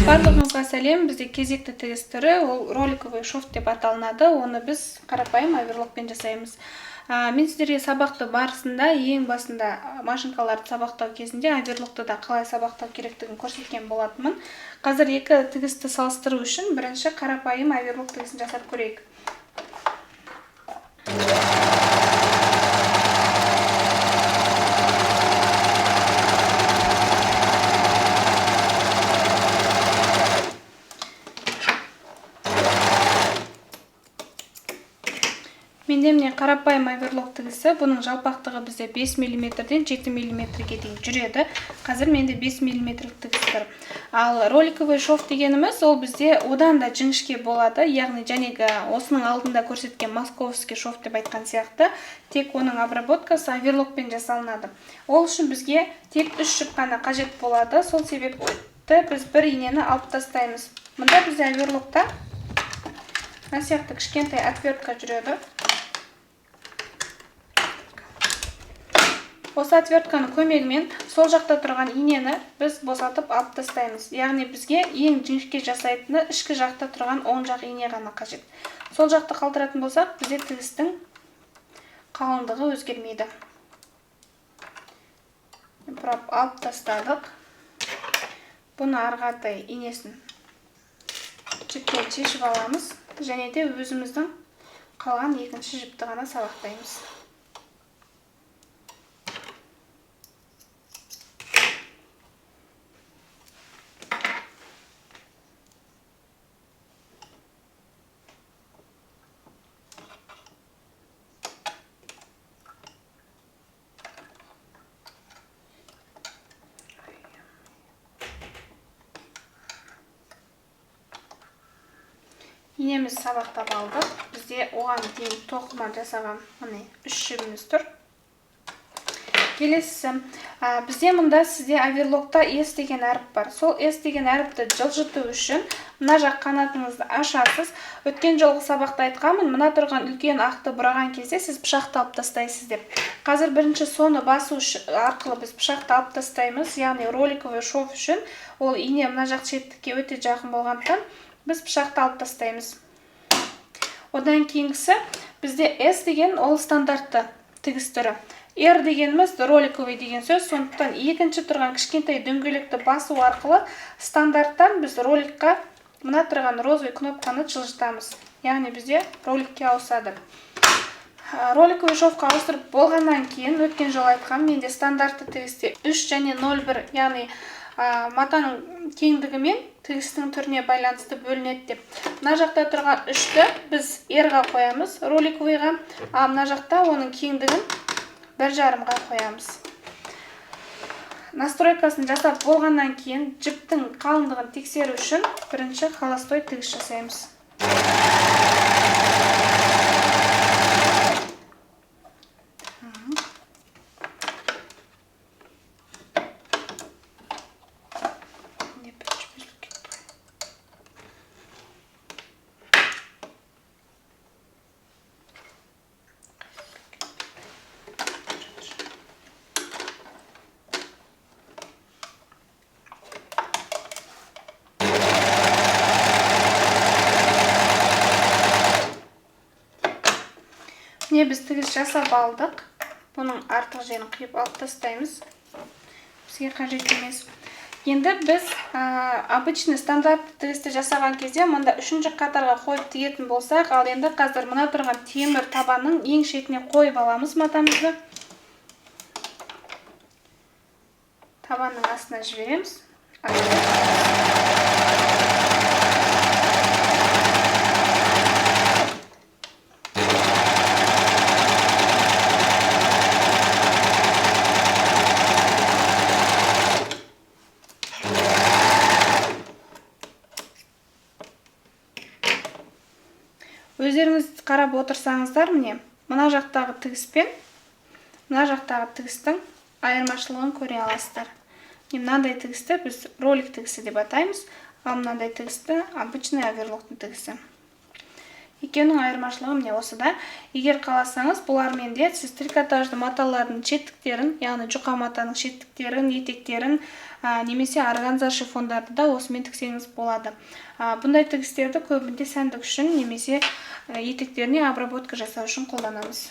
Барлығыңызға сәлем. Бізде кезекті тігіс түрі ол роликовый шов деп аталынады. Оны біз қарапайым оверлокпен жасаймыз. Мен сіздерге сабақты барысында, ең басында машинкаларды сабақтау кезінде оверлокты да қалай сабақтау керектігін көрсеткен болатынмын. Қазір екі тігісті салыстыру үшін бірінші қарапайым оверлок тігісін жасап көрейік. Менде міне қарапайым оверлок тігісі, бұның жалпақтығы бізде 5 мм-ден 7 мм-ге дейін жүреді. Қазір менде 5 мм тігіс тұр. Ал роликовый шов дегеніміз, ол бізде одан да жіңішке болады. Яғни жәнегі осының алдында көрсеткен московский шов деп айтқан сияқты, тек оның обработкасы оверлокпен жасалынады. Ол үшін бізге тек 3 жіп қана қажет болады. Сол себепті біз бір инені алып тастаймыз. Мұнда бізде оверлокта мына сияқты кішкентай отвертка жүреді. Осы отвертканың көмегімен сол жақта тұрған инені біз босатып алып тастаймыз. Яғни бізге ең жіңішке жасайтыны ішкі жақта тұрған оң жақ ине ғана қажет. Сол жақты қалдыратын болсақ, бізде тігістің қалыңдығы өзгермейді. Бұрап алып тастадық. Бұны арғатай инесін жіптен шешіп аламыз. Және де өзіміздің қалған екінші жіпті ғана сабақтаймыз. Инеміз сабақтап алдық. Бізде оған дейін тоқыма жасаған міне 3 жібіміз тұр. Келесі, бізде мұнда сізде оверлокта S деген әріп бар. Сол S деген әріпті жылжыту үшін мына жақ қанатыңызды ашасыз. Өткен жолғы сабақта айтқанмын, мына тұрған үлкен ақты бұраған кезде сіз пышақты алып тастайсыз деп. Қазір бірінші соны басу арқылы біз пышақты алып тастаймыз. Яғни роликовый шов үшін ол ине мына жақ шеттікке өте жақын болғандықтан біз пышақты алып тастаймыз. Одан кейінгісі бізде S деген ол стандартты тігіс түрі. R дегеніміз роликовый деген сөз, сондықтан екінші тұрған кішкентай дөңгелекті басу арқылы стандарттан біз роликқа мына тұрған розовый кнопканы жылжытамыз. Яғни бізде роликке ауысады. Роликовый шовқа ауыстырып болғаннан кейін өткен жол айтқам, менде стандартты тігісте 3 және 0,1, яғни матаның кеңдігі мен тігістің түріне байланысты бөлінеді деп. Мына жақта тұрған 3-ті біз R-ға қоямыз, роликовыйға, а мына жақта оның кеңдігін 1,5-ға қоямыз. Настройкасын жасап болғаннан кейін жіптің қалыңдығын тексеру үшін бірінші холостой тігіс жасаймыз. Біз тігіс жасап алдық. Бұның артық жерін қиып алып тастаймыз. Бізге қажет емес. Енді біз обычный стандартты тігісті жасаған кезде мұнда 3-ші қатарға қойып тігетін болсақ, ал енді қазір мына тұрған темір табанның ең шетіне қойып аламыз матамызды. Табанның астына жібереміз. Өздеріңіз қарап отырсаңыздар, міне, мына жақтағы тігіс пен мына жақтағы тігістің айырмашылығын көре аласыздар. Мынандай тігісті біз ролик тігісі деп атаймыз, ал мынандай тігісті обычный оверлоктың тігісі. екеуінің айырмашылығы міне осыда. Егер қаласаңыз, бұлармен де сіз трикотажды маталардың шеттіктерін, яғни жұқа матаның шеттіктерін, етектерін, немесе органза шифондарды да осымен тіксеңіз болады. Бұндай тігістерді көбінде сәндік үшін немесе етектеріне обработка жасау үшін қолданамыз.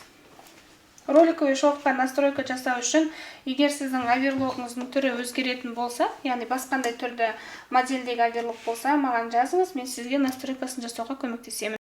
Роликовый шовқа настройка жасау үшін, егер сіздің оверлогыңыздың түрі өзгеретін болса, яғни басқандай түрді модельдегі оверлог болса, маған жазыңыз, мен сізге настройкасын жасауға көмектесемін.